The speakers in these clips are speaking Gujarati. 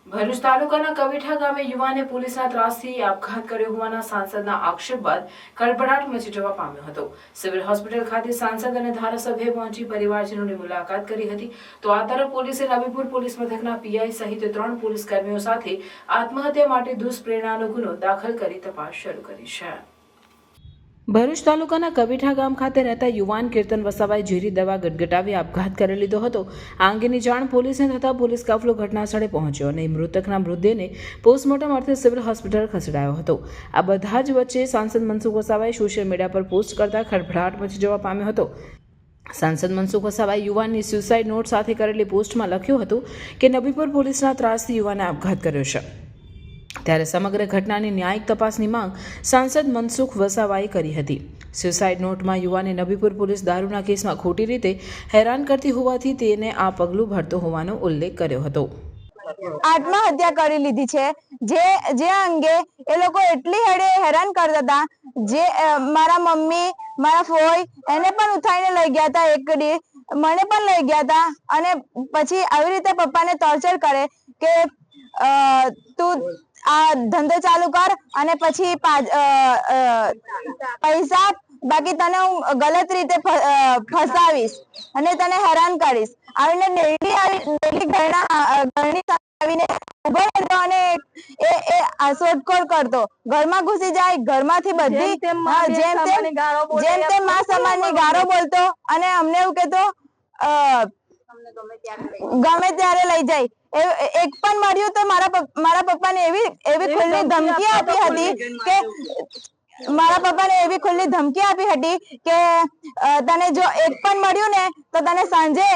ભરૂચ તાલુકાના કવીઠા ગામે યુવાને પોલીસના ત્રાસથી આપઘાત કર્યો હોવાના સાંસદના આક્ષેપ બાદ ખળભળાટ મચી જવા પામ્યો હતો। સિવિલ હોસ્પિટલ ખાતે સાંસદ અને ધારાસભ્ય પહોંચી પરિવારજનોની મુલાકાત કરી હતી, તો આ તરફ પોલીસે નબીપુર પોલીસ મથકના પીઆઈ સહિત 3 પોલીસ કર્મીઓ સાથે આત્મહત્યા માટે દુષ્પ્રેરણાનો ગુનો દાખલ કરી તપાસ શરૂ કરી છે। ભરૂચ તાલુકાના કવીઠા ગામ ખાતે રહેતા યુવાન કીર્તન વસાવાએ ઝેરી દવા ગટગટાવી આપઘાત કરી લીધો હતો। આ અંગેની જાણ પોલીસને થતાં પોલીસ કાફલો ઘટનાસ્થળે પહોંચ્યો અને મૃતકના મૃતદેહને પોસ્ટમોર્ટમ અર્થે સિવિલ હોસ્પિટલ ખસેડાયો હતો। આ બધા જ વચ્ચે સાંસદ મનસુખ વસાવાએ સોશિયલ મીડિયા પર પોસ્ટ કરતા ખળભળાટ મચી જવા પામ્યો હતો। સાંસદ મનસુખ વસાવાએ યુવાનની સ્યુસાઇડ નોટ સાથે કરેલી પોસ્ટમાં લખ્યું હતું કે નબીપુર પોલીસના ત્રાસથી યુવાને આપઘાત કર્યો છે। ત્યારે સમગ્ર ઘટનાની ન્યાયિક તપાસની માંગ સાંસદ મનસુખ વસાવાએ કરી હતી। સ્યુસાઇડ નોટમાં યુવાને નબીપુર પોલીસ દારૂના કેસમાં ખોટી રીતે હેરાન કરતી હોવાથી તેને આ પગલું ભરતો હોવાનો ઉલ્લેખ કર્યો હતો। આત્મહત્યા કરી લીધી છે, જે અંગે એ લોકો એટલી હદે હેરાન કરતા હતા, જે મારા મમ્મી મારા ફોઈ એને પણ ઉઠાઈને લઈ ગયા હતા, એક દી મને પણ લઈ ગયા હતા અને પછી આવી રીતે પપ્પાને ટોર્ચર કરે કે તું આ ધંધો ચાલુ કર અને પછી પૈસા બાકી તને હું ગલત રીતે ફસાવીશ અને તને હેરાન કરીશ। આવીને ડેલી ઘરની આવીને ઉભો રહેતો અને એ શોધખોળ કરતો, ઘરમાં ઘૂસી જાય, ઘરમાંથી બધી જેમ તેમ મા સમાનની ગાળો બોલતો અને અમને એવું કહેતો ગમે ત્યારે લઈ જાય। એક પણ મળ્યું તો મારા પપ્પાને એવી ખુલ્લી ધમકી આપી હતી કે તને જો એક પણ મળ્યું ને તો તને સાંજે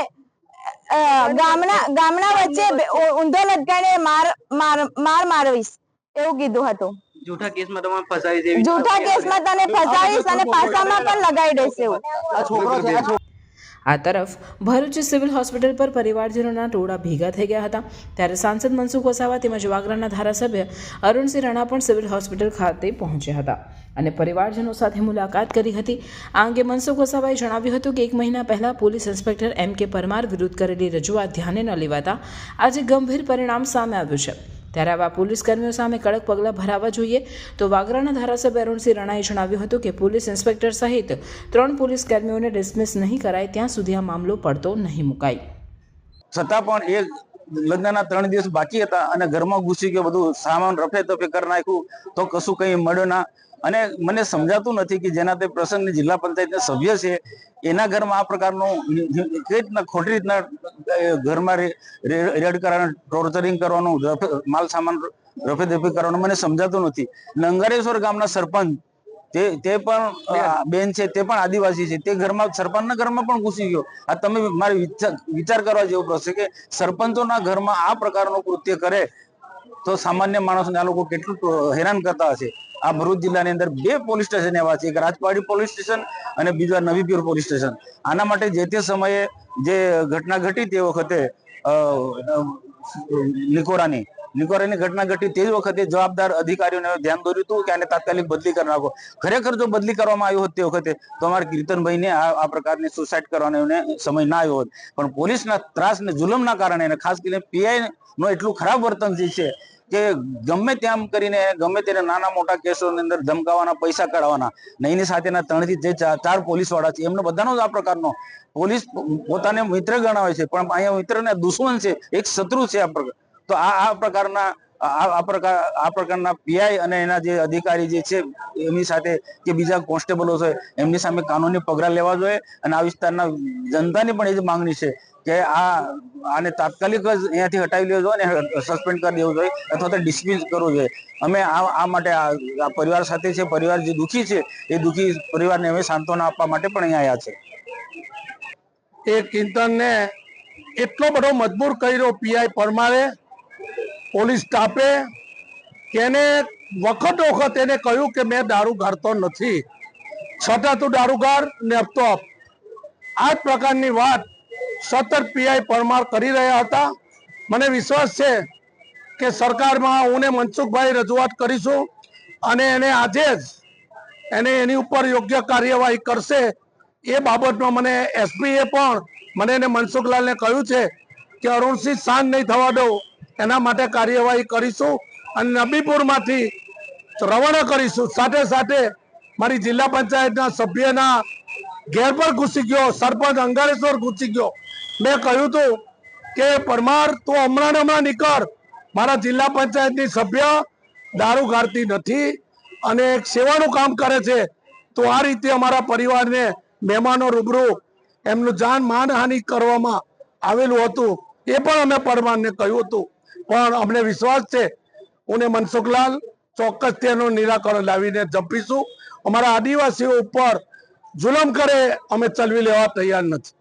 ગામના વચ્ચે ઊંધો લટકાઈને મારવીશ એવું કીધું હતું। જૂઠા કેસમાં તમે ફસાવી, જૂઠા કેસમાં તને ફસાવીશ અને પાસામાં પણ લગાવી દઈશ એવું। આ તરફ ભરૂચ સિવિલ હોસ્પિટલ પર પરિવારજનોના ટોળા ભેગા થઈ ગયા હતા। ત્યારે સાંસદ મનસુખ વસાવા તેમજ વાગરાના ધારાસભ્ય અરુણસિંહ રાણા પણ સિવિલ હોસ્પિટલ ખાતે પહોંચ્યા હતા અને પરિવારજનો સાથે મુલાકાત કરી હતી। આ અંગે મનસુખ વસાવાએ જણાવ્યું હતું કે 1 મહિના પહેલા પોલીસ ઇન્સ્પેક્ટર M.K. પરમાર વિરુદ્ધ કરેલી રજૂઆત ધ્યાને ન લેવાતા આજે ગંભીર પરિણામ સામે આવ્યું છે। ત્યારે આવા પોલીસ કર્મીઓ સામે કડક પગલાં ભરાવા જોઈએ। તો વાગરાના ધારાસભ્ય અરુણસિંહ રાણાએ જણાવ્યું હતું કે પોલીસ ઇન્સ્પેક્ટર સહિત 3 પોલીસ કર્મીઓને ડિસમિસ નહીં કરાય ત્યાં સુધી આ મામલો પડતો નહીં મુકાય। છતાં પણ એ લગ્નના 3 દિવસ બાકી હતા અને ઘરમાં ઘૂસી ગયો, બધું સામાન રફે તફે કરી નાખ્યું તો કશું કંઈ મળ્યો ના। અને મને સમજાતું નથી કે જેના તે પ્રસંગની જિલ્લા પંચાયતના સભ્ય છે એના ઘરમાં આ પ્રકારનું કઈ રીતના ખોટી રીતના ઘરમાં રેડ કરવાનું, ટોર્ચરિંગ કરવાનું, માલ સામાન રફે દફે કરવાનું મને સમજાતું નથી। નંગારેશ્વર ગામના સરપંચ તે પણ બેન છે, તે પણ આદિવાસી છે, તે ઘરમાં સરપંચના ઘરમાં પણ ઘૂસી ગયો। આ તમે મારે વિચાર કરવા જેવો પ્રશ્ન કે સરપંચોના ઘરમાં આ પ્રકારનું કૃત્ય કરે તો સામાન્ય માણસને આ લોકો કેટલું હેરાન કરતા હશે। આ ભરૂચ જિલ્લાની અંદર 2 પોલીસ સ્ટેશન એવા છે, એક રાજપાડી પોલીસ સ્ટેશન અને બીજા નવીપુર પોલીસ સ્ટેશન। આના માટે જે તે સમયે જે ઘટના ઘટી તે વખતે નિકોરાની ઘટના ઘટી તે જ વખતે જવાબદાર અધિકારીઓને ધ્યાન દોર્યું હતું કે આને તાત્કાલિક બદલી કરી નાખો। ખરેખર જો બદલી કરવામાં આવ્યો હોત તે વખતે તો અમારા કીર્તનભાઈને આ પ્રકારની સુસાઇડ કરવાનો સમય ના આવ્યો હોત, પણ પોલીસના ત્રાસ ને જુલમના કારણે અને ખાસ કરીને પીઆઈ નો એટલું ખરાબ વર્તન છે કે ગમે તેમ કરીને ગમે તેને નાના મોટા કેસોની અંદર ધમકાવાના, પૈસા કઢાવવાના, એની સાથેના 3 થી 4 પોલીસ વાળા છે એમનો બધાનો જ આ પ્રકારનો પોલીસ પોતાને મિત્ર ગણાવે છે પણ અહીંયા મિત્રને દુશ્મન છે, એક શત્રુ છે। આ પ્રકાર તો આ પ્રકારના પીઆઈ અને એના જે અધિકારી જે છે એમની સાથે કે બીજા કોન્સ્ટેબલો છે એમની સામે કાનૂની પગલાં લેવા જોઈએ અને આ વિસ્તારના જનતાની પણ એ જ માંગણી છે કે આને તાત્કાલિક જ અહીંયાથી હટાવી લેવો જોઈએ અને સસ્પેન્ડ કરી દેવું જોઈએ અથવા તો ડિસમિસ કરવું જોઈએ। અમે આ માટે આ પરિવાર સાથે છે, પરિવાર જે દુઃખી છે એ દુઃખી પરિવારને અમે સાંત્વના આપવા માટે પણ અહીંયા આવ્યા છે। એ કીર્તનને એટલો બધો મજબૂર કર્યો પીઆઈ પરમારે, પોલીસ સ્ટાફે, કે એને વખત એને કહ્યું કે મેં દારૂ ગાળતો નથી, છતાં તું દારૂ ગાળ ને આપતો આપ। આ જ પ્રકારની વાત સતત પીઆઈ પરમાર કરી રહ્યા હતા। મને વિશ્વાસ છે કે સરકારમાં હું ને મનસુખભાઈ રજૂઆત કરીશું અને એને આજે જ એની ઉપર યોગ્ય કાર્યવાહી કરશે। એ બાબતમાં મને એસપીએ પણ મને એને મનસુખલાલને કહ્યું છે કે અરુણસિંહ શાંત નહીં થવા દો, એના માટે કાર્યવાહી કરીશું અને નબીપુરમાંથી રવાના કરીશું. સાથે સાથે મારી જિલ્લા પંચાયતના સભ્યના ઘેર પર ઘૂસી ગયો, સરપંચ અંગારેશ્વર ઘૂસી ગયો. મેં કહ્યું હતું કે પરમાર તું હમણાં ને હમણાં નીકળ, મારા જિલ્લા પંચાયતની સભ્ય દારૂ ગાળતી નથી અને એક સેવાનું કામ કરે છે. તો આ રીતે અમારા પરિવારને મહેમાનો રૂબરૂ એમનું જાન માનહાનિ કરવામાં આવેલું હતું. એ પણ અમે પરમારને કહ્યું હતું, પણ અમને વિશ્વાસ છે હું ને મનસુખલાલ ચોક્કસ તેનું નિરાકરણ લાવીને જંપીશું. અમારા આદિવાસીઓ ઉપર જુલમ કરે અમે ચલવી લેવા તૈયાર નથી.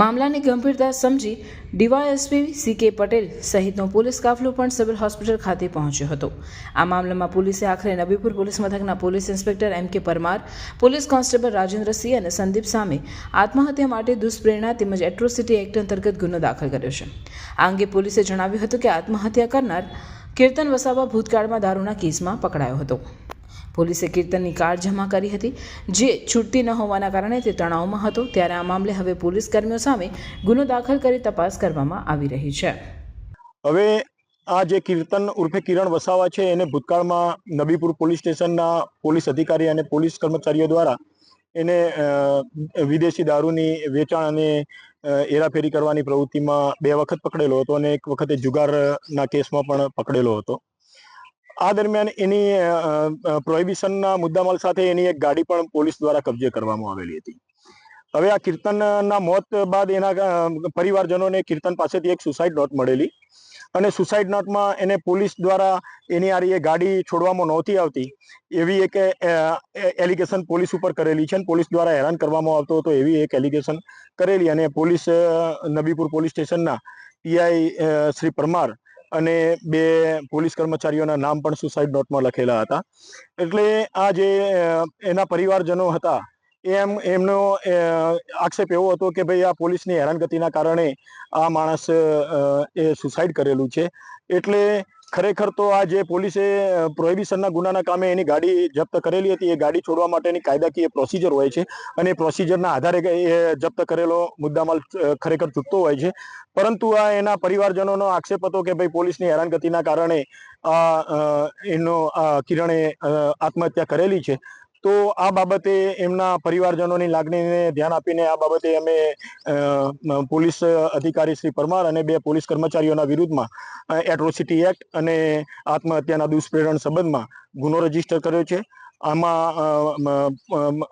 મામલાની ગંભીરતા સમજી ડીવાયએસપી સી.કે. પટેલ સહિતનો પોલીસ કાફલો પણ સિવિલ હોસ્પિટલ ખાતે પહોંચ્યો હતો. આ મામલામાં પોલીસે આખરે નબીપુર પોલીસ મથકના police inspector M K. Parmar, police constable Rajendrasinh અને સંદીપ સામે આત્મહત્યા માટે દુષ્પ્રેરણા તેમજ એટ્રોસિટી એક્ટ અંતર્ગત ગુનો દાખલ કર્યો છે. આ અંગે પોલીસે જણાવ્યું હતું કે આત્મહત્યા કરનાર કીર્તન વસાવા ભૂતકાળમાં દારૂના કેસમાં પકડાયો હતો. પોલીસે કીર્તનની કાર જમા કરી હતી, જે છૂટતી ન હોવાના કારણે તે તણાવમાં હતો. ત્યારે આ મામલે હવે પોલીસ કર્મીઓ સામે ગુનો દાખલ કરી તપાસ કરવામાં આવી રહી છે. હવે આ જે કીર્તન ઉર્ફે કિરણ વસાવા છે એને ભૂતકાળમાં નબીપુર પોલીસ સ્ટેશનના પોલીસ અધિકારી અને પોલીસ કર્મચારીઓ દ્વારા એને વિદેશી દારૂની વેચાણ અને હેરાફેરી કરવાની પ્રવૃત્તિમાં 2 વખત પકડેલો હતો અને એક વખતે જુગારના કેસમાં પણ પકડેલો હતો. આ દરમિયાન એની પ્રોહિબિશનના મુદ્દામાલ સાથે એની એક ગાડી પણ પોલીસ દ્વારા કબજે કરવામાં આવેલી હતી. હવે આ કીર્તનના મોત બાદ એના પરિવારજનોને કીર્તન પાસેથી એક સુસાઇડ નોટ મળેલી અને સુસાઇડ નોટમાં એને પોલીસ દ્વારા એની એ ગાડી છોડવામાં નહોતી આવતી એવી એક એલિગેશન પોલીસ ઉપર કરેલી છે અને પોલીસ દ્વારા હેરાન કરવામાં આવતો હતો એવી એક એલિગેશન કરેલી અને પોલીસ નબીપુર પોલીસ સ્ટેશનના પીઆઈ શ્રી પરમાર અને 2 પોલીસ કર્મચારીઓના નામ પણ સુસાઇડ નોટમાં લખેલા હતા. એટલે આ જે એના પરિવારજનો હતા એમનો આક્ષેપ એવો હતો કે ભાઈ આ પોલીસની હેરાનગતિના કારણે આ માણસ એ સુસાઇડ કરેલું છે. એટલે ખરેખર તો આ જે પોલીસે પ્રોહિબિશનના ગુનાના કામે એની ગાડી જપ્ત કરેલી હતી એ ગાડી છોડવા માટેની કાયદાકીય પ્રોસિજર હોય છે અને પ્રોસિજરના આધારે એ જપ્ત કરેલો મુદ્દામાલ ખરેખર છૂટતો હોય છે. પરંતુ આ એના પરિવારજનોનો આક્ષેપ હતો કે ભાઈ પોલીસની હેરાનગતિના કારણે કિરણે આત્મહત્યા કરેલી છે. તો આ બાબતે એમના પરિવારજનોની લાગણીને ધ્યાન આપીને આ બાબતે અમે પોલીસ અધિકારી શ્રી પરમાર અને 2 પોલીસ કર્મચારીઓના વિરુદ્ધમાં એટ્રોસિટી એક્ટ અને આત્મહત્યાના દુષ્પ્રેરણ સંબંધમાં ગુનો રજીસ્ટર કર્યો છે. આમાં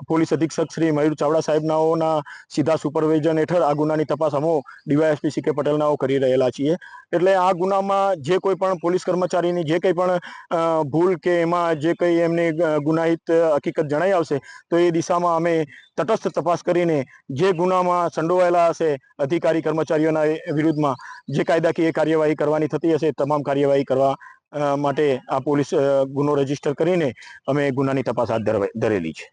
પોલીસ અધિક્ષક શ્રી મયુર ચાવડા સાહેબનાઓના સીધા સુપરવિઝન હેઠળ આ ગુનાની તપાસ અમે ડીવાયએસપી સી.કે. પટેલનાઓ કરી રહેલા છીએ. એટલે આ ગુનામાં જે કોઈ પણ પોલીસ કર્મચારીની જે કંઈ પણ ભૂલ કે એમાં જે કંઈ એમની ગુનાહિત હકીકત જણાઈ આવશે તો એ દિશામાં અમે તટસ્થ તપાસ કરીને જે ગુનામાં સંડોવાયેલા હશે અધિકારી કર્મચારીઓના વિરુદ્ધમાં જે કાયદાકીય કાર્યવાહી કરવાની થતી હશે તમામ કાર્યવાહી કરવા માટે આ પોલીસ ગુનો રજીસ્ટર કરીને અમે ગુનાની તપાસ હાથ ધરેલી છે.